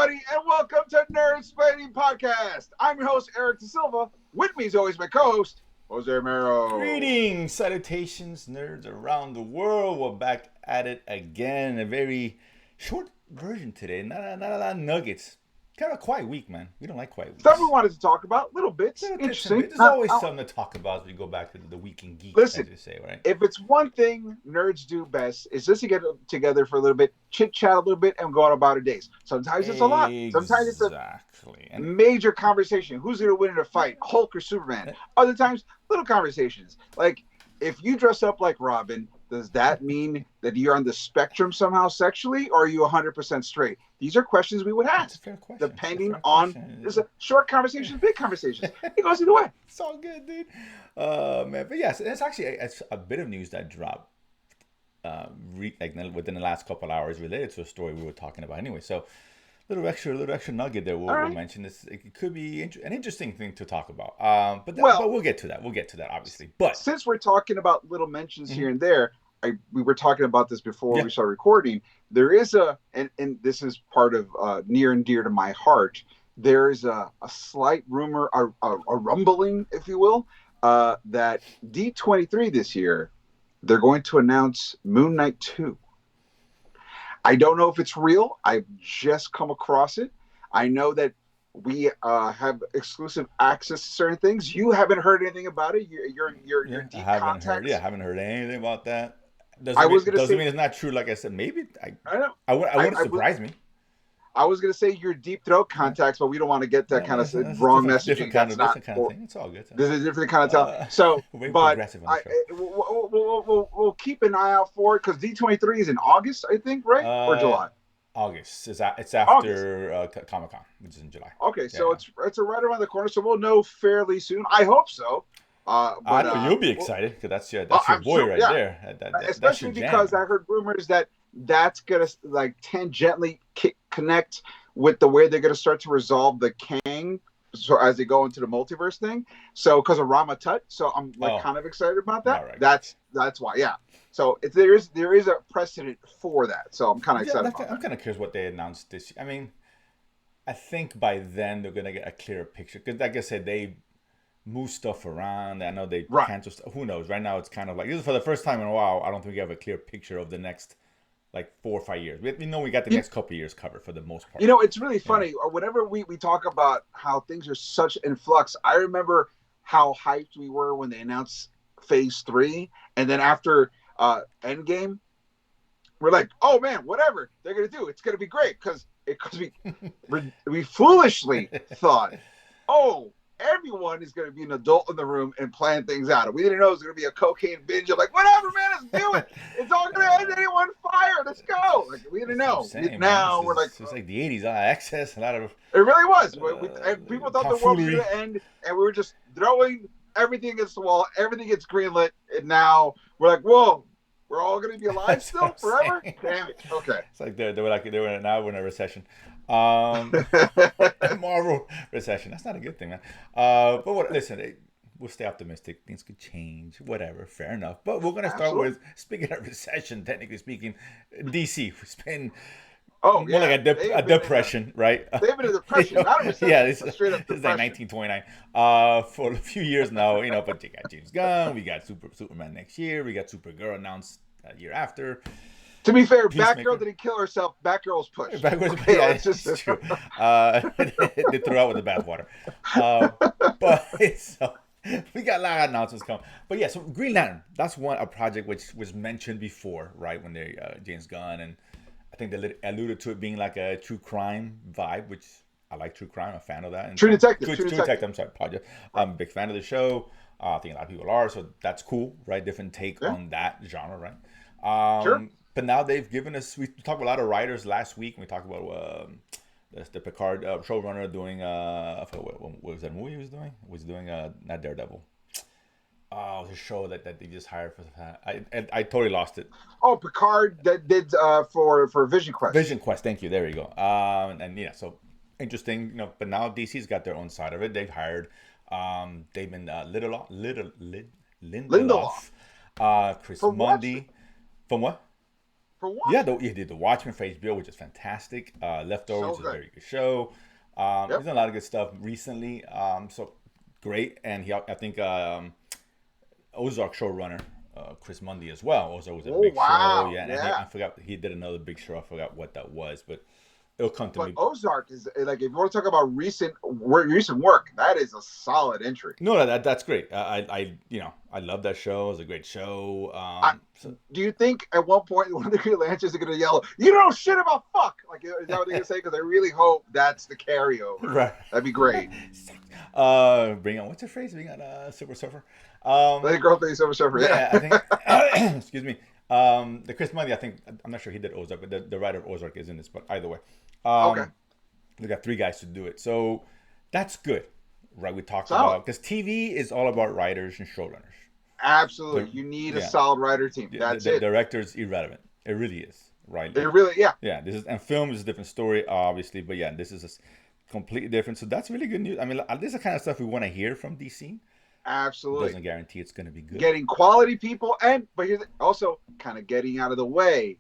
everybody, and welcome to Nerdsplaining Podcast. I'm your host, Eric Da Silva. With me, as always, my co-host, Jose Romero. Greetings, salutations, nerds around the world. We're back at it again. A very short version today. Not a lot of nuggets. Kind of a quiet week, man. We don't like quiet weeks. Something we wanted to talk about, little bits, interesting. There's always something to talk about as we go back to the week in geek, Listen, as you say, right? if it's one thing nerds do best, is just to get together for a little bit, chit-chat a little bit, and go on about our days. Sometimes it's a lot. Sometimes it's a major conversation. Who's going to win in a fight, Hulk or Superman? Other times, little conversations. Like, if you dress up like Robin, does that mean that you're on the spectrum somehow sexually, or are you 100% straight? These are questions we would ask. Depending on, there's a short conversation, big conversations. It goes either way. It's all good, dude. Man, but yes, it's actually a bit of news that dropped within the last couple hours related to a story we were talking about anyway. So little extra nugget there we'll mention. It could be an interesting thing to talk about. But we'll get to that. We'll get to that, obviously. But since we're talking about little mentions here and there, we were talking about this before we started recording. There is and this is part of near and dear to my heart. There is a slight rumor, a rumbling, if you will, that D23 this year, they're going to announce Moon Knight 2. I don't know if it's real. I've just come across it. I know that we have exclusive access to certain things. You haven't heard anything about it. You're deep contacts. I haven't heard anything about that. Doesn't mean it's not true. Like I said, maybe I know. I wouldn't surprise me. I was going to say you're deep throat contacts, but we don't want to get that kind of wrong messaging. Different kind of thing. It's all good. This is a different kind of tell. So, but we'll keep an eye out for it because D23 is in August, I think, right? Or July? August. It's after Comic-Con, which is in July. Okay, so it's right around the corner, so we'll know fairly soon. I hope so. I know you'll be excited because that's your boy right there. Especially because I heard rumors that's gonna like tangentially connect with the way they're gonna start to resolve the Kang, so as they go into the multiverse thing. So because of Rama Tut, so I'm kind of excited about that. Right. That's why, yeah. So there is a precedent for that. So I'm kind of excited. I'm kind of curious what they announced this year. I mean, I think by then they're gonna get a clearer picture because, like I said, they move stuff around. I know they cancel stuff. Who knows? Right now, it's kind of like this is for the first time in a while. I don't think we have a clear picture of the next like 4 or 5 years. We know we got the next couple of years covered for the most part. You know, it's really funny. Whenever we talk about how things are such in flux, I remember how hyped we were when they announced Phase 3, and then after Endgame, we're like, oh man, whatever they're gonna do, it's gonna be great because we foolishly thought, oh, everyone is going to be an adult in the room and plan things out. We didn't know it was going to be a cocaine binge. I'm like, whatever, man, let's do it. It's all going to end in one fire. Let's go. Like, we didn't know. Now we're like, it's like the 80s, a lot of excess, a lot of. It really was. People thought the world was going to end, and we were just throwing everything against the wall. Everything gets greenlit, and now we're like, whoa. We're all going to be alive still forever? Damn it. Okay. It's like we're in a recession. Marvel recession. That's not a good thing, man. Listen, we'll stay optimistic. Things could change. Whatever. Fair enough. But we're going to start with, speaking of recession, technically speaking, DC. It's been more like a depression, right? They've been in a depression, not a recession. Yeah, this is like 1929. For a few years now, but you got James Gunn, we got Superman next year, we got Supergirl announced a year after. To be fair, Batgirl didn't kill herself. Batgirl was pushed. It's true. They threw out with the bathwater. We got a lot of announcements coming. But yeah, so Green Lantern, that's a project which was mentioned before, right? When they James Gunn, and I think they alluded to it being like a true crime vibe, which I like true crime. I'm a fan of that. And True Detective. I'm sorry, project. I'm a big fan of the show. I think a lot of people are, so that's cool, right? Different take on that genre, right? Sure. But now they've given us. We talked about a lot of writers last week. We talked about the Picard showrunner doing. What was that movie he was doing? He was doing not Daredevil. Oh, the show that they just hired for that. I totally lost it. Oh, Picard that did for Vision Quest. Vision Quest, thank you. There you go. So interesting. But now DC's got their own side of it. They've hired Damon Lindelof, Chris Mundy. From what? For what? Yeah, he did The Watchmen for HBO, which is fantastic. Leftovers is a very good show. He's done a lot of good stuff recently. So great. And I think Ozark showrunner Chris Mundy as well. Ozark was a big show. Yeah, and I forgot he did another big show. I forgot what that was, but it'll come to me. But Ozark is like, if you want to talk about recent work, that is a solid entry. No, that's great. I love that show. It was a great show. Do you think at one point one of the Green Lanterns are going to yell, "You don't know shit about fuck"? Like, is that what they're going to say? Because I really hope that's the carryover. Right. That'd be great. Bring on, what's the phrase? Bring on Silver Surfer. Let it grow through Silver Surfer. Yeah, I think. Excuse me. The Chris Mundy, I'm not sure he did Ozark, but the writer of Ozark is in this. But either way, okay. They got 3 guys to do it, so that's good, right? We talked about, because TV is all about writers and showrunners. Absolutely, you need a solid writer team. That's it. The director is irrelevant. It really is, right? It really, yeah. Yeah, and film is a different story, obviously, but yeah, this is completely different. So that's really good news. I mean, this is the kind of stuff we want to hear from DC. Absolutely. Doesn't guarantee it's going to be good. Getting quality people, but here's also kind of getting out of the way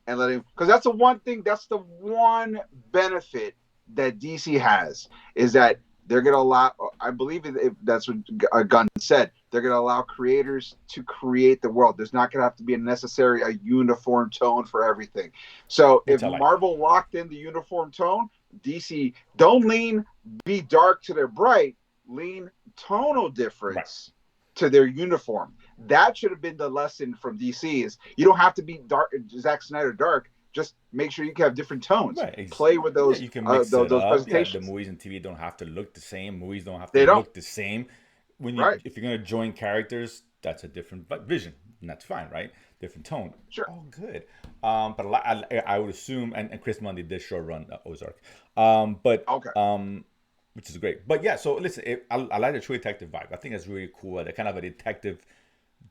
and letting, because that's the one thing, that's the one benefit that DC has, is that they're going to allow, I believe that's what Gunn said, they're going to allow creators to create the world. There's not going to have to be a uniform tone for everything. So if Marvel locked in the uniform tone, DC, don't be dark to their bright, lean tonal difference to their uniform. That should have been the lesson from DC, is you don't have to be dark, Zack Snyder dark. Just make sure you can have different tones. Right. Play with those. You can mix those presentations. Yeah, the movies and TV don't have to look the same. Movies don't have to look the same. If you're going to join characters, that's a different vision, and that's fine, right? Different tone. Sure. All good. But I would assume, and Chris Mundy did show run Ozark. Which is great. But yeah, so listen, I like the True Detective vibe. I think that's really cool. That kind of a detective,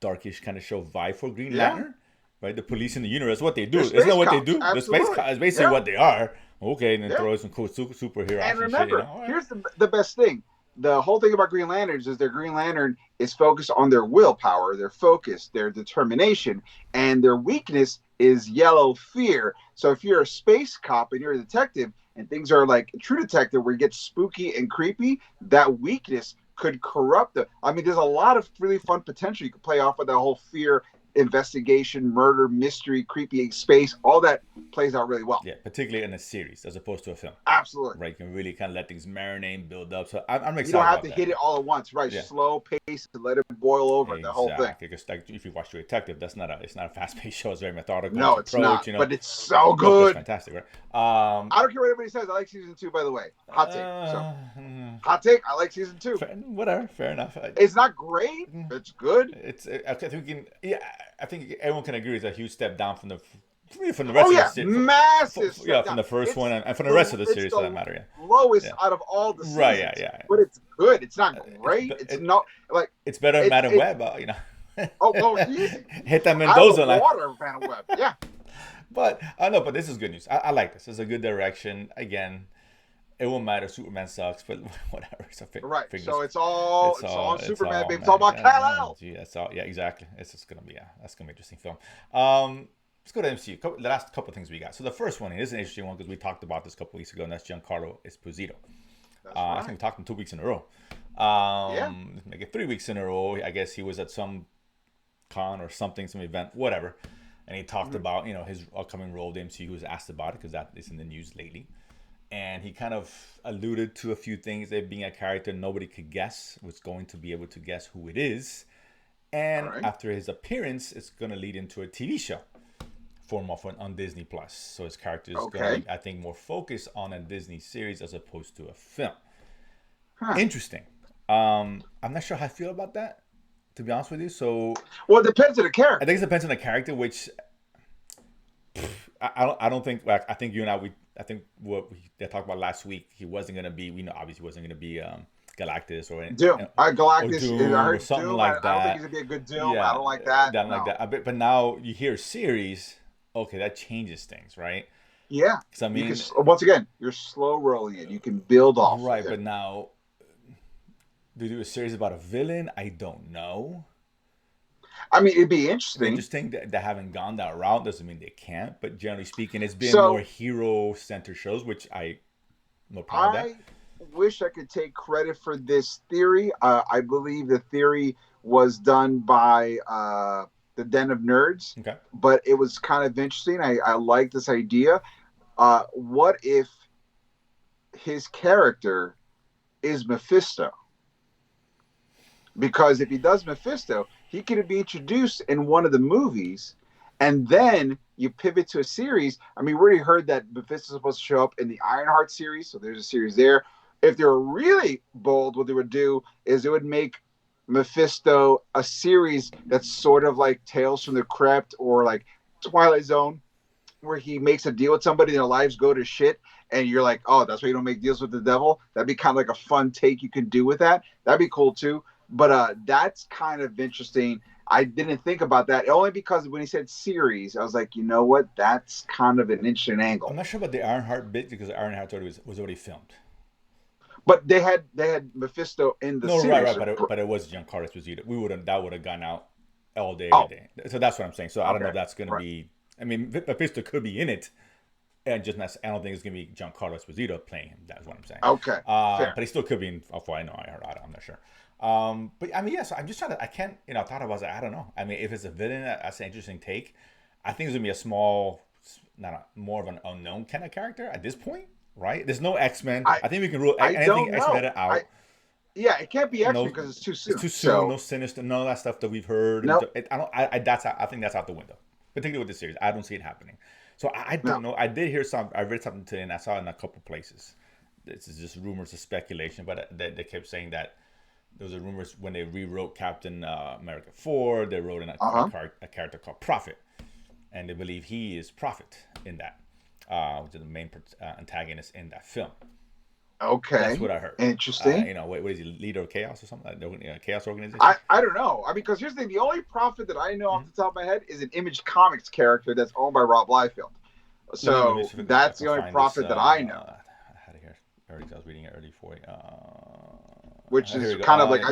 darkish kind of show vibe for Green Lantern. Right, the police in the universe, what they do. Isn't that what they do? Absolutely. The space cops is basically what they are. Okay, and then throw some cool superhero. And remember, here's the best thing. The whole thing about Green Lanterns is their Green Lantern is focused on their willpower, their focus, their determination, and their weakness is yellow fear. So if you're a space cop and you're a detective and things are like True Detective where it gets spooky and creepy, that weakness could corrupt them. I mean, there's a lot of really fun potential you could play off of that whole fear, investigation, murder, mystery, creepy space, all that plays out really well. Yeah, particularly in a series as opposed to a film. Absolutely. Right, you can really kind of let things marinate, build up. So I'm excited. You don't have to hit it all at once, right? Yeah. Slow pace to let it boil over. The whole thing. Because if you watch True Detective, it's not a fast-paced show. It's very methodical. No, it's not. But it's so good. It's fantastic, right? I don't care what everybody says. I like season 2, by the way. Hot take. Hot take. I like season 2. Whatever. Fair enough. It's not great. It's good. I think everyone can agree it's a huge step down from the rest of the series. Massive. From the first one and from the rest of the series for that matter. Yeah. Lowest out of all the seasons. Right. Yeah. But it's good. It's not great. It's not like. It's better than Madam Web, easy. Hit that Mendoza line. Water Madam Web. Yeah. But but this is good news. I like this. It's a good direction. Again, it won't matter. Superman sucks, but whatever. So so it's all Superman, baby. It's all about Kal-El. That's all. Yeah, exactly. It's just gonna be that's gonna be an interesting film. Let's go to MCU. The last couple of things we got. So the first one is an interesting one because we talked about this a couple weeks ago, and that's Giancarlo Esposito. I think we talked him 2 weeks in a row. Maybe 3 weeks in a row. I guess he was at some con or something, some event, whatever, and he talked about his upcoming role. The MCU was asked about it because that is in the news lately. And he kind of alluded to a few things. There being a character nobody could guess, was going to be able to guess who it is. And after his appearance, it's going to lead into a TV show form of on Disney Plus. So his character is going to, I think, more focused on a Disney series as opposed to a film. Interesting. I'm not sure how I feel about that, to be honest with you. So, well, it depends on the character. I think it depends on the character, which I don't think. Like, I think you and I think what we talked about last week, he wasn't going to be. We know obviously he wasn't going to be Galactus or Doom. Galactus Doom, or something Doom. Like that. I don't think he's going to be a good Doom. Yeah, I don't like that. I don't like that. But now you hear a series. Okay, that changes things, right? Yeah. I mean, once again, you're slow rolling it. You can build off. Right, but now, do you do a series about a villain? I don't know. I mean, it'd be interesting. Interesting that they haven't gone that route doesn't mean they can't, but generally speaking, it's been more So hero center shows, which I no problem with that. I wish I could take credit for this theory. I believe the theory was done by the Den of Nerds, Okay. but it was kind of interesting. I like this idea. What if his character is Mephisto? Because if he does Mephisto, he could be introduced in one of the movies, and then you pivot to a series. I mean, we already heard that Mephisto's supposed to show up in the Ironheart series, so there's a series there. If they were really bold, what they would do is they would make Mephisto a series that's sort of like Tales from the Crypt or like Twilight Zone, where he makes a deal with somebody and their lives go to shit, and you're like, oh, that's why you don't make deals with the devil. That'd be kind of like a fun take you can do with that. That'd be cool too. But that's kind of interesting. I didn't think about that only because when he said series, I was like, you know what? That's kind of an interesting angle. I'm not sure about the Ironheart bit because Ironheart was already filmed. But they had Mephisto in the series. Right, but it was Giancarlo Esposito. That would have gone out all day, every day. So that's what I'm saying. So I don't know if that's going to be. I mean, Mephisto could be in it, and just not, I don't think it's going to be Giancarlo Esposito playing him. That's what I'm saying. Okay, but he still could be in. For I know, I'm not sure. But I mean, yeah. So I'm just trying to. I can't. I thought about it. I don't know. I mean, if it's a villain, that's an interesting take. I think it's gonna be a small, more of an unknown kind of character at this point, right? There's no X-Men. I think we can rule anything X-Men out. Yeah, it can't be X-Men because it's too soon. It's too soon. So. No Sinister. None of that stuff that we've heard. No. I think that's out the window. Particularly with this series, I don't see it happening. So I don't know. I did hear I read something today, and I saw it in a couple places. This is just rumors of speculation, but they kept saying that there was rumors when they rewrote Captain America 4, they wrote in a character called Prophet, and they believe he is Prophet in that, which is the main antagonist in that film. Okay, that's what I heard. Interesting. What is he, leader of Chaos or something? Chaos organization. I don't know. I mean, because here's the thing: the only Prophet that I know off the top of my head is an Image Comics character that's owned by Rob Liefeld. So that's the only Prophet that I know. I had it here. I was reading it early for you. Which is kind of like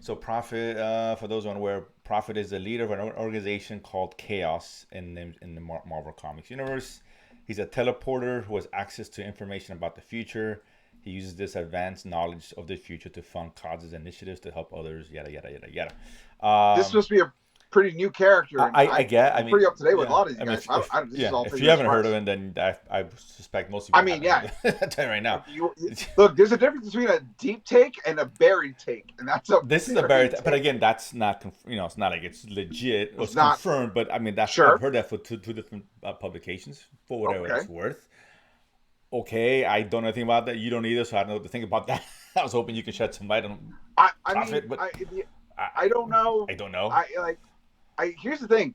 So Prophet, for those unaware, Prophet is the leader of an organization called Chaos in the Marvel Comics universe. He's a teleporter who has access to information about the future. He uses this advanced knowledge of the future to fund causes and initiatives to help others. Yada yada yada yada. This must be a pretty new character. I get. I'm pretty up to date with a lot of these guys. If you haven't heard of him, then I suspect most of you. I mean, yeah. I'll tell you right now. Look, there's a difference between a deep take and a buried take, and that's This is a buried. But again, that's not. It's not like it's legit. It's confirmed. But I mean, that's I've heard that for two different publications for whatever it's worth. Okay, I don't know anything about that. You don't either, so I don't know what to think about that. I was hoping you could shed some light on Prophet, but I don't know. I don't know. Here's the thing.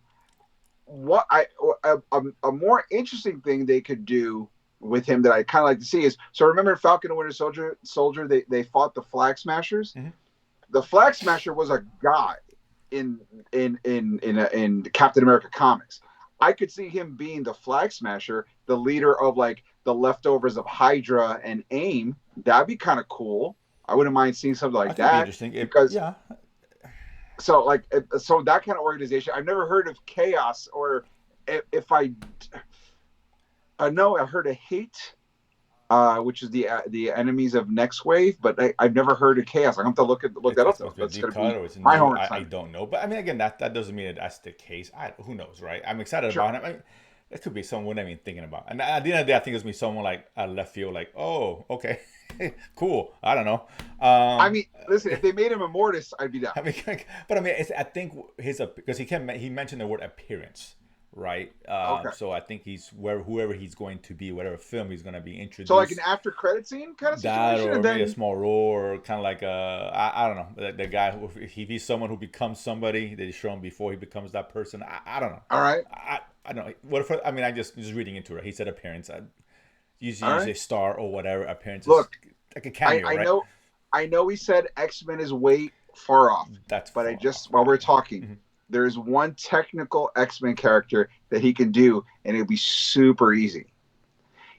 A more interesting thing they could do with him that I kind of like to see is, so remember Falcon and Winter Soldier, they fought the Flag Smashers. Mm-hmm. The Flag Smasher was a guy in Captain America comics. I could see him being the Flag Smasher, the leader of like the leftovers of Hydra and AIM. That'd be kind of cool. I wouldn't mind seeing something like that. Interesting. So that kind of organization. I've never heard of Chaos, or if I know I heard of Hate, which is the enemies of Next Wave, but I've never heard of Chaos. I have to look that up. That's going to be my homework. I don't know, but I mean, again, that doesn't mean that's the case. Who knows, right? I'm excited about him. I mean, it could be someone I'm thinking about, and at the end of the day, I think it's gonna be someone like left field, like, oh, okay, cool. I don't know. I mean, listen, if they made him Immortus, I'd be down. I mean, but I mean, I think because he mentioned the word appearance. Right. Okay. So I think he's whoever he's going to be, whatever film he's going to be introduced. So like an after credit scene kind of situation, or maybe a small role, or kind of like I don't know, the guy who, if he's someone who becomes somebody they show him before he becomes that person. I don't know. All right. I don't know. What if I'm just reading into it. He said appearance. Usually a star or whatever appearance. Look, like a cameo. I know. He said X-Men is way far off. While we're talking. Mm-hmm. There's one technical X-Men character that he can do, and it'll be super easy.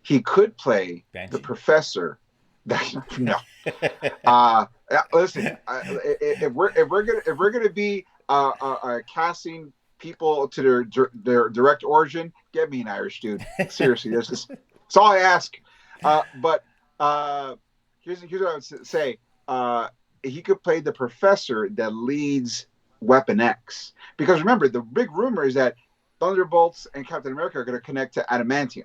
He could play the Professor. No. Listen, if we're gonna be casting people to their direct origin. Get me an Irish dude. Seriously, that's all I ask. But here's what I would say. He could play the professor that leads Weapon X. Because remember, the big rumor is that Thunderbolts and Captain America are going to connect to adamantium.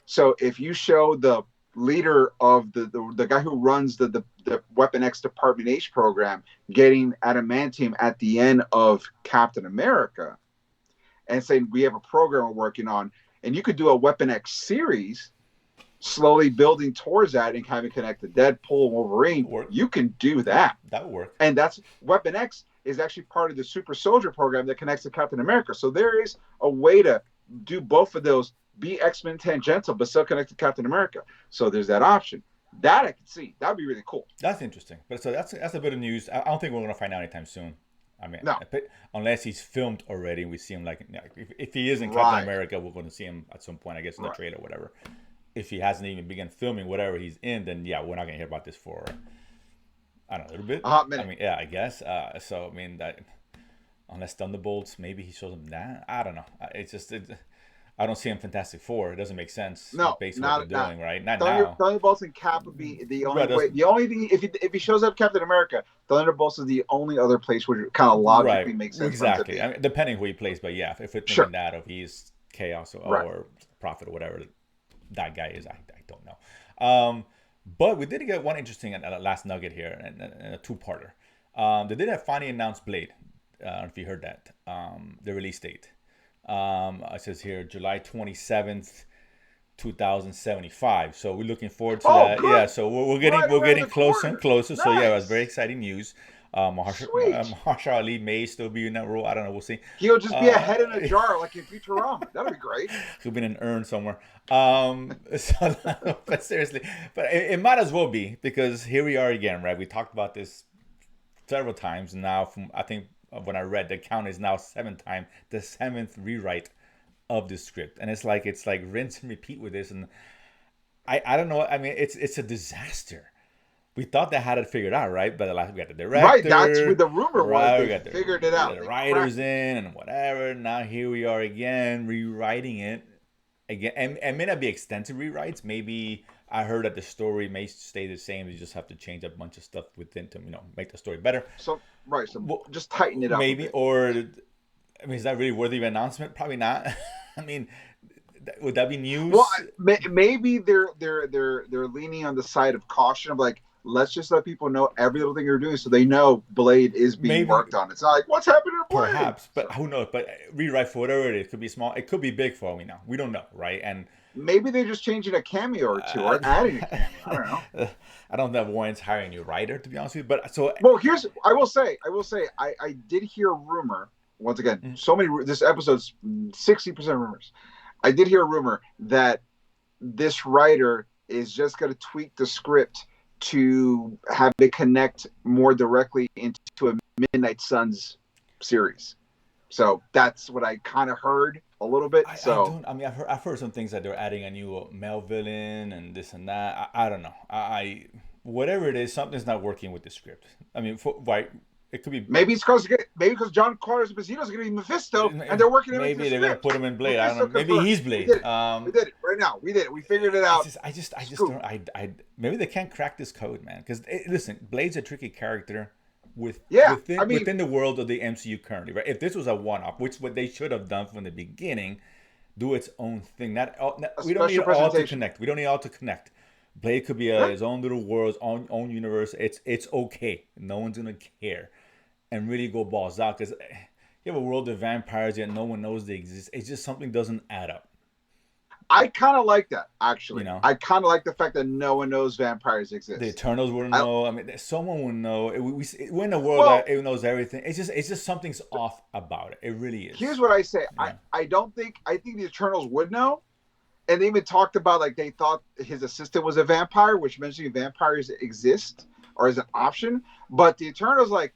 So if you show the leader of the guy who runs the Weapon X Department H program getting adamantium at the end of Captain America and saying we have a program we're working on, and you could do a Weapon X series slowly building towards that and having connect to Deadpool and Wolverine, you can do that. That would work. And that's Weapon X is actually part of the Super Soldier program that connects to Captain America. So there is a way to do both of those, be X-Men tangential, but still connect to Captain America. So there's that option. That I can see. That'd be really cool. That's interesting. But so that's a bit of news. I don't think we're gonna find out anytime soon. I mean, no. Unless he's filmed already and we see him like if he is in Captain America, we're going to see him at some point, I guess, in the trailer or whatever. If he hasn't even begun filming whatever he's in, then yeah, we're not gonna hear about this for I don't know, a little bit. A hot minute. I mean, yeah, I guess. So I mean that unless Thunderbolts, maybe he shows them that. I don't know. I don't see him Fantastic Four. It doesn't make sense. No, based on what they're doing, right? Not now. Thunderbolts and Cap would be the only way. The only thing, if he shows up Captain America, Thunderbolts is the only other place where it kind of logically makes sense. Exactly. I mean, depending who he plays, but yeah, if it's that, if he's Chaos or Prophet or whatever that guy is, I don't know. But we did get one interesting last nugget here, and a two-parter. They did have finally announced Blade. I don't know if you heard that. The release date. It says here July 27th, 2075. So we're looking forward to that. Good. Yeah, so we're getting closer and closer. Nice. So yeah, it was very exciting news. Mahershala Ali may still be in that role. I don't know. We'll see. He'll just be a head in a jar like in Futurama. That'd be great. He'll be in an urn somewhere. But seriously, but it might as well be, because here we are again, right? We talked about this several times now. From I think when I read, the count is now 7th time, the 7th rewrite of this script, and it's like rinse and repeat with this, and I don't know. I mean, it's a disaster. We thought they had it figured out, right? But we got the director. Right, that's what the rumor was. They figured it out. The writers in and whatever. Now here we are again, rewriting it again. And it may not be extensive rewrites. Maybe I heard that the story may stay the same. You just have to change a bunch of stuff within to, make the story better. So just tighten it up. Maybe, or I mean, is that really worthy of an announcement? Probably not. I mean, would that be news? Well, maybe they're leaning on the side of caution of like, let's just let people know every little thing you're doing, so they know Blade is being worked on. It's not like, what's happening to Blade? Perhaps, but who knows? But rewrite for whatever it is. It could be small. It could be big for all we know. We don't know, right? And maybe they're just changing a cameo or two, or adding a cameo. I don't know. I don't know if Warren's hiring a new writer, to be honest with you. But so, well, I will say, I did hear a rumor. Once again, this episode's 60% rumors. I did hear a rumor that this writer is just going to tweak the script to have it connect more directly into a Midnight Suns series. So that's what I kind of heard a little bit. I've heard some things that they're adding a new male villain and this and that. I don't know. Whatever it is, something's not working with the script. I mean, it could be maybe because Giancarlo Esposito is going to be Mephisto, and they're working. Maybe they're going to put him in Blade. I don't know. Maybe he's Blade. We did it right now. We did it. We figured it out. I just don't. Maybe they can't crack this code, man. Because listen, Blade's a tricky character within the world of the MCU currently, right? If this was a one-off, which what they should have done from the beginning, do its own thing. We don't need all to connect. We don't need all to connect. Blade could be his own little world, his own universe. It's okay. No one's gonna care. And really go balls out, because you have a world of vampires yet no one knows they exist. It's just something doesn't add up. I kind of like that, actually. I kind of like the fact that no one knows vampires exist. The Eternals wouldn't know. I mean, someone would know. We're in a world that it knows everything. It's just something's off about it. It really is. Here's what I say. Yeah. I think the Eternals would know. And they even talked about, like, they thought his assistant was a vampire, which mentioning vampires exist or is an option. But the Eternals, like,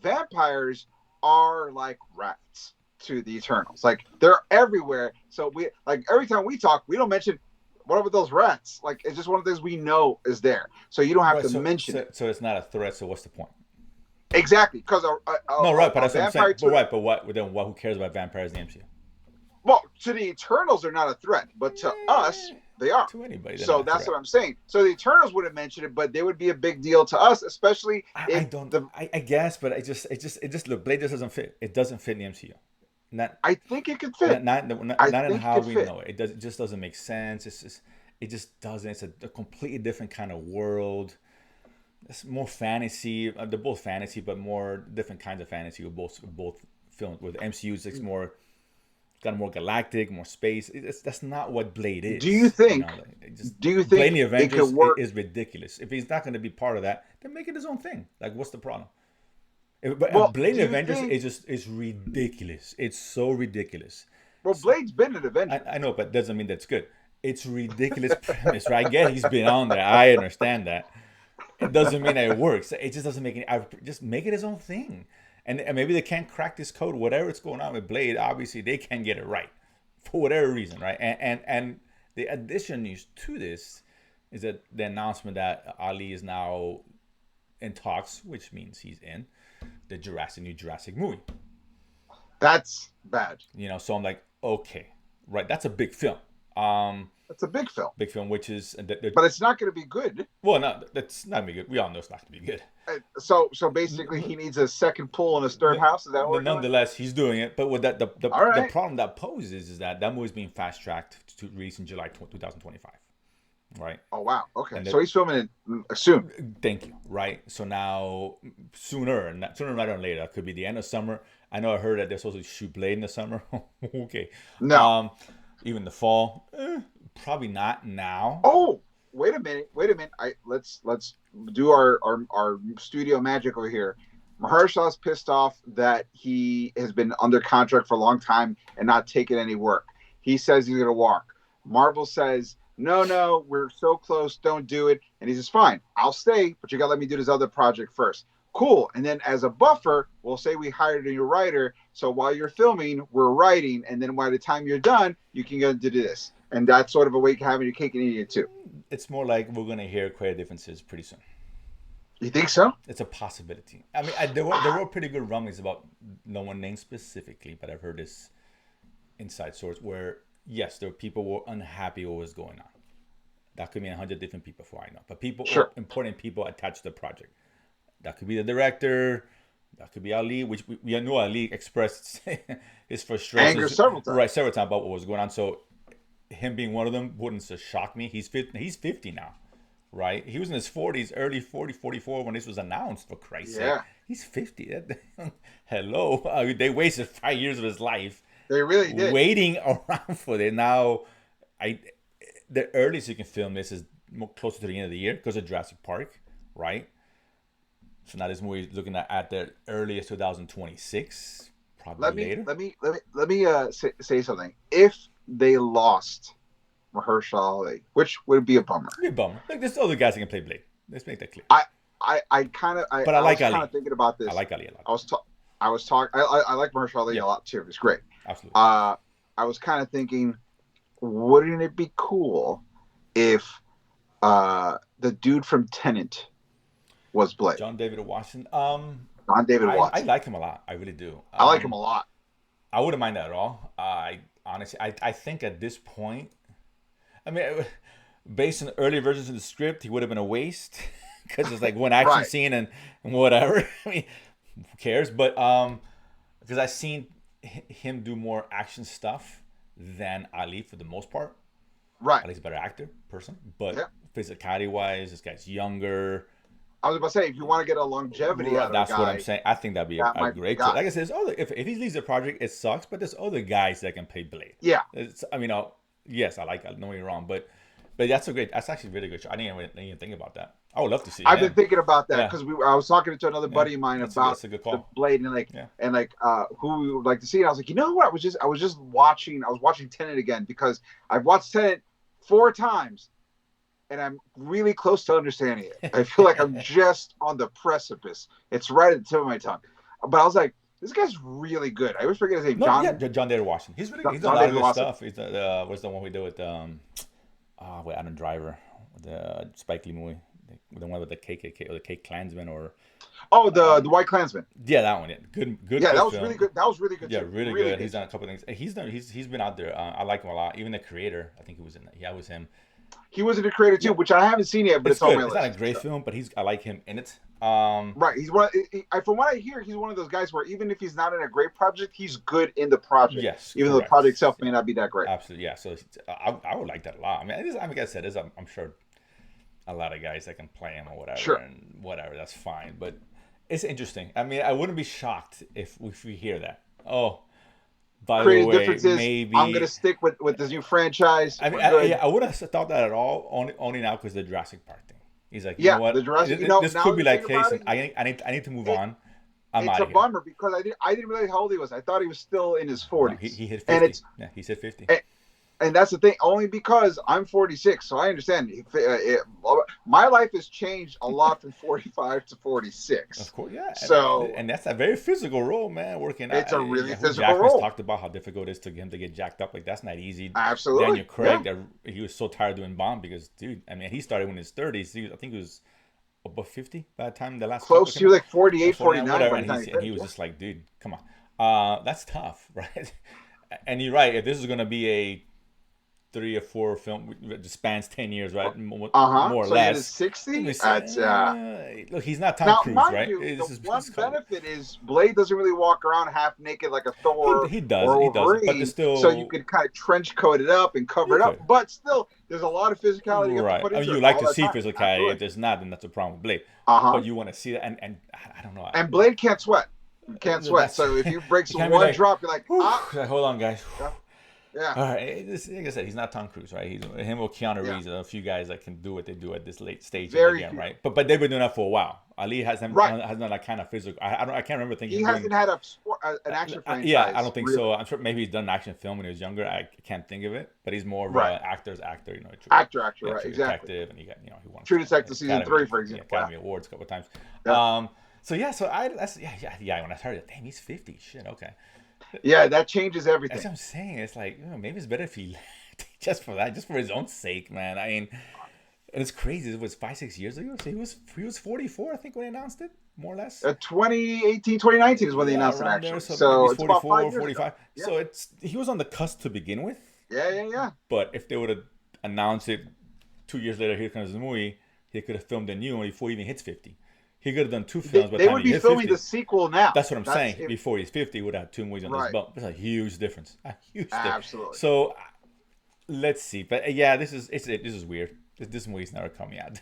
vampires are like rats to the Eternals. Like, they're everywhere. So we, like, every time we talk, we don't mention what about those rats. Like, it's just one of the things we know is there. So you don't have to mention it. So it's not a threat. So what's the point? Exactly, because No, right, but a that's what I'm saying. vampire But to right, but what? Then what? Who cares about vampires in the MCU? well, to the Eternals, they're not a threat, but to us, they are. To anybody, they're So not a that's threat. what I'm saying. So the Eternals wouldn't mention it, but they would be a big deal to us, especially I if don't. the. I guess, but it just look. Blade just doesn't fit. It doesn't fit in the MCU. Not I think it could fit. I not in think it how could we fit. know it. It just doesn't make sense. It just doesn't. It's a completely different kind of world. It's more fantasy. They're both fantasy, but more different kinds of fantasy. With both films. With MCU, it's more kind of more galactic, more space. That's not what Blade Do you is. think? Do you Blade in think the it could Avengers work? is ridiculous. If he's not going to be part of that, then make it his own thing. Like, what's the problem? But Well, Blade in do the you Avengers think? is ridiculous. It's so ridiculous. Well, Blade's been an Avenger. I know, but doesn't mean that's good. It's ridiculous premise, right? I get he's been on there. I understand that. It doesn't mean that it works. It just doesn't make any. Just make it his own thing, and maybe they can't crack this code. Whatever's going on with Blade, obviously they can get it right, for whatever reason, right? And the addition news to this is that the announcement that Ali is now in talks, which means he's in the new Jurassic movie. That's bad. So I'm like, okay, right, that's a big film. That's a big film. Big film, which is, but it's not going to be good. Well, no, that's not gonna be good. We all know it's not gonna be good. So basically, he needs a second pool in his third house. Is that what? Nonetheless, he's doing it. But with that, the problem that poses is that movie's being fast tracked to release in July 2025. Right. Oh wow. Okay. So he's filming it soon. Thank you. Right. So now, sooner rather than later, could be the end of summer. I know I heard that they're supposed to shoot Blade in the summer. Okay. No. Even the fall. Probably not now. Oh, wait a minute. Let's do our studio magic over here. Mahershala's pissed off that he has been under contract for a long time and not taking any work. He says he's gonna walk. Marvel says, no, we're so close, don't do it. And he says, fine, I'll stay, but you gotta let me do this other project first. Cool. And then as a buffer, we'll say we hired a new writer. So while you're filming, we're writing, and then by the time you're done, you can go do this. And that's sort of a way of having your cake and eating it too. It's more like we're gonna hear creative differences pretty soon. You think so? It's a possibility. I mean, there were pretty good rumblings about, no one named specifically, but I've heard this inside source where, yes, there were people who were unhappy with what was going on. That could mean 100 different people, for I know. But important people attached to the project. That could be the director. That could be Ali, which we know Ali expressed his frustration. Anger several times. Right, several times about what was going on. So him being one of them wouldn't shock me. He's 50 now, right? He was in his 40s, early 40, 44 when this was announced, for Christ's sake. He's 50. Hello. They wasted 5 years of his life. They really did. Waiting around for it. Now, the earliest you can film this is closer to the end of the year because of Jurassic Park, right? So now this movie is looking at the earliest 2026, probably later. Let me say something. If they lost Mahershala Ali, which would be a bummer. It'd be a bummer. Like, there's other guys that can play Blade. Let's make that clear. I like Ali. Kind of thinking about this. I like Ali a lot. I like Mahershala Ali a lot too. It's great. Absolutely. I was kind of thinking, wouldn't it be cool if the dude from Tenet was Blade? John David Washington. John David Washington. I like him a lot. I really do. I like him a lot. I wouldn't mind that at all. Honestly, I think at this point, I mean, based on the early versions of the script, he would have been a waste because it's like one action scene and whatever. I mean, who cares? But because I've seen him do more action stuff than Ali for the most part. Right. Ali's a better actor, person, but physicality wise, this guy's younger. I was about to say, if you want to get a longevity out of that's what I'm saying. I think that'd be a great choice. Like I said, if he leaves the project, it sucks, but there's other guys that can play Blade. Yeah. Yes, I like it. Don't get me wrong, but that's actually a really good show. I didn't even think about that. I would love to see. I've been thinking about that because I was talking to another buddy of mine about the Blade and who we would like to see. And I was like, you know what? I was watching Tenet again because I've watched Tenet 4 times. And I'm really close to understanding it. I feel like I'm just on the precipice. It's right at the tip of my tongue. But I was like, this guy's really good. I always forget his name. John David Washington. He's really good. He's done a lot of good stuff. He's what's the one we did with Adam Driver, the Spike Lee movie, the one with the KKK or the K Klansman or the White Klansman. Yeah, that one. Yeah, good. Yeah, that was film. really good. That was really good. Yeah, too. really good. He's done a couple of things. He's been out there. I like him a lot. Even the creator, I think he was in that. Yeah, it was him. He was in the creator too, which I haven't seen yet, but it's on my list. It's not a great film, but I like him in it. Right. He's from what I hear, he's one of those guys where even if he's not in a great project, he's good in the project. Yes. Even though the project itself may not be that great. Absolutely. Yeah. So I would like that a lot. I mean, like I said, I'm sure a lot of guys that can play him or whatever. Sure. And whatever, that's fine. But it's interesting. I mean, I wouldn't be shocked if we hear that. Oh, by the way, maybe I'm gonna stick with this new franchise. I mean, I wouldn't have thought that at all. Only now because the Jurassic Park thing. He's like, you know what? The Jurassic. This could be like, hey, I need to move on. It's a bummer because I didn't realize how old he was. I thought he was still in his 40s. No, he hit 50. He said 50. And that's the thing, only because I'm 46, so I understand. My life has changed a lot from 45 to 46. Of course, yeah. So, and that's a very physical role, man. Working. It's a really physical Jackman's role. Talked about how difficult it is to him to get jacked up. Like that's not easy. Absolutely. Daniel Craig, he was so tired doing Bond because, dude, I mean, he started when he was 30s. I think he was above 50 by the time the last. Close to like 48, 49. Whatever. And he was just like, dude, come on. That's tough, right? And you're right. If this is gonna be a 3 or 4 film that spans 10 years, right? More or less. So 60? Look, he's not Tom Cruise, right? The one benefit is Blade doesn't really walk around half naked like a Thor. He does, but there's still. So you could kind of trench coat it up and cover it up, but still, there's a lot of physicality. You have to put into you like to see physicality. If there's not, then that's a problem with Blade. But you want to see that, and I don't know. And Blade can't sweat. Can't sweat. So if you break some one drop, you're like, hold on, guys. Yeah. All right. Like I said, he's not Tom Cruise, right? He's him or Keanu Reeves are a few guys that can do what they do at this late stage of the game, right? But they've been doing that for a while. Ali hasn't done that kind of physical. I can't remember thinking he hasn't had an action franchise. Yeah, I don't think so. I'm sure maybe he's done an action film when he was younger. I can't think of it, but he's more of an actor, you know. Actor, right? Exactly. Detective, and he won True Detective season 3, for example. Academy Awards a couple of times. Yeah. When I started, damn, he's 50. Shit, okay. Yeah, that changes everything. That's what I'm saying. It's like, maybe it's better if he just for his own sake, man. I mean, and it's crazy. It was 5-6 years ago. So he was 44, I think, when he announced it, more or less. 2018, 2019 is when they announced it, actually. There, so it's 44, 45. Yeah. So he was on the cusp to begin with. Yeah. But if they would have announced it 2 years later, here comes the movie, he could have filmed a new one before he even hits 50. He could have done 2 films. They would be filming the sequel now. That's what I'm saying. Before he's 50, he would have 2 movies on his belt. That's a huge difference. Absolutely. So let's see. But yeah, this is weird. This movie's never coming out.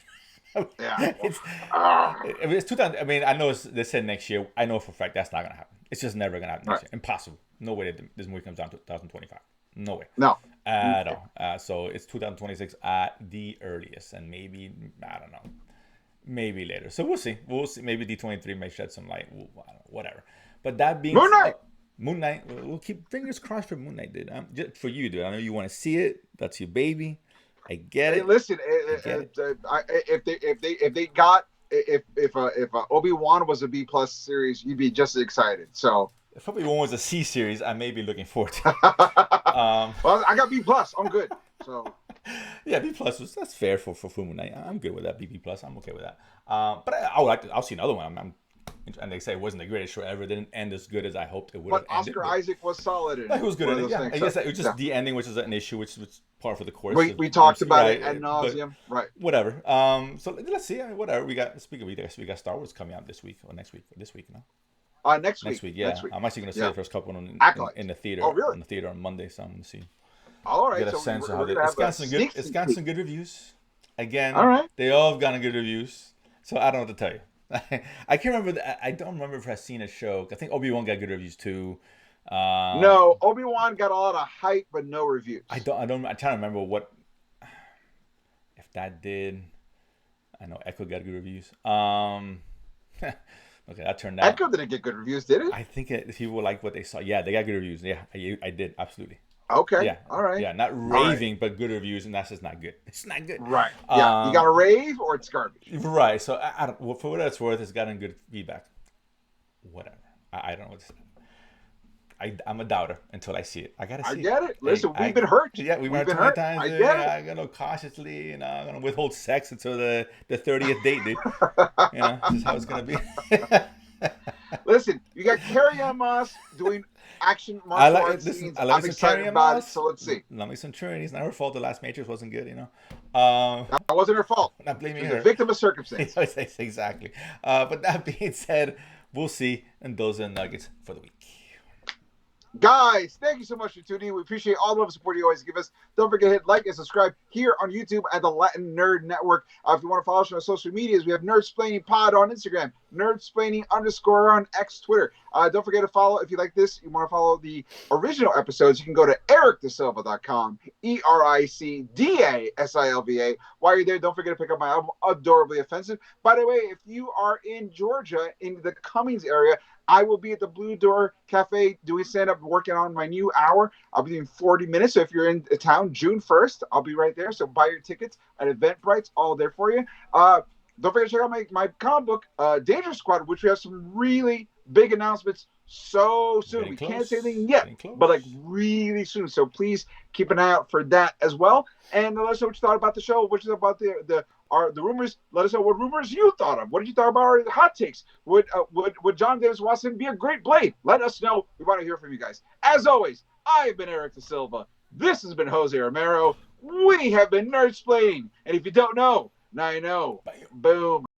Yeah. It's 2000. I mean, I know they said next year. I know for a fact that's not gonna happen. It's just never gonna happen next year. Impossible. No way that this movie comes out to 2025. No way. No. At all. So it's 2026 at the earliest, and maybe I don't know. Maybe later. So we'll see. Maybe D23 may shed some light. Whatever. But that being Moon Knight. We'll keep fingers crossed for Moon Knight, dude. Just for you, dude. I know you want to see it. That's your baby. I get it. Listen, if Obi-Wan was a B+ series, you'd be just as excited. So if Obi-Wan was a C series, I may be looking forward to it. Well, I got B+. I'm good. So. Yeah, B+ that's fair for Moon Knight. I'm good with that. B+. I'm okay with that. But I'll see another one. And they say it wasn't the greatest show ever. It didn't end as good as I hoped it would. But Oscar Isaac was solid. He was good at it. Yeah, I guess it was just the ending, which is an issue, which was part of the course. We talked about it ad nauseum. Right. Whatever. So let's see. Whatever we got. Speaking of we got Star Wars coming out this week or next week. This week, no. Next week. Yeah. Next week. I'm actually going to see the first couple in the theater. Oh, really? In the theater on Monday, so I'm going to see. All right. Get a sense of how it's got some good reviews. Again, they all have gotten good reviews. So I don't know what to tell you. I can't remember. I don't remember if I've seen a show. I think Obi-Wan got good reviews too. No, Obi-Wan got a lot of hype, but no reviews. I don't. I'm trying to remember what if that did. I know Echo got good reviews. Okay, that turned out. Echo didn't get good reviews, did it? I think people like what they saw. Yeah, they got good reviews. Yeah, I did absolutely. Okay. Yeah. All right. Yeah, not raving, but good reviews, and that's just not good. It's not good. Right. Yeah. You got to rave or it's garbage. Right. So I don't. For what it's worth, it's gotten good feedback. Whatever. I don't know what to say. I'm a doubter until I see it. I gotta I see get it. it. Listen, Hey, we've been hurt. yeah, we've been hurt too many times. I Dude. get it. I'm gonna cautiously, I'm gonna withhold sex until the 30th date, dude. This is how it's gonna be. Listen, you got Carrie-Anne Moss doing action martial arts listen. scenes. I love I'm me some excited Carrie-Anne about it. Moss. So let's see. Love me some Trinity. It's not her fault. The last Matrix wasn't good. That wasn't her fault. Not blaming She's her. a victim of circumstance. Exactly. But that being said, we'll see. And those are the nuggets for the week. Guys, thank you so much for tuning in. We appreciate all the love and support you always give us. Don't forget to hit like and subscribe here on YouTube at the Latin Nerd Network. If you want to follow us on our social medias, we have Nerdsplaining Pod on Instagram, Nerdsplaining _ on X Twitter. Don't forget to follow, if you like this, you want to follow the original episodes, you can go to ericdasilva.com, EricDasilva. While you're there, don't forget to pick up my album, Adorably Offensive. By the way, if you are in Georgia, in the Cummings area, I will be at the Blue Door Cafe doing stand-up, working on my new hour. I'll be doing 40 minutes. So if you're in town, June 1st, I'll be right there. So buy your tickets at Eventbrite's, all there for you. Don't forget to check out my comic book, Danger Squad, which we have some really big announcements so soon. We can't say anything yet, but like really soon. So please keep an eye out for that as well. And let us know what you thought about the show, what you thought about the rumors. Let us know what rumors you thought of. What did you thought about our hot takes? Would John Davis Watson be a great Blade? Let us know. We want to hear from you guys. As always, I have been Eric Da Silva. This has been Jose Romero. We have been Nerdsplaining. And if you don't know, now you know. Boom.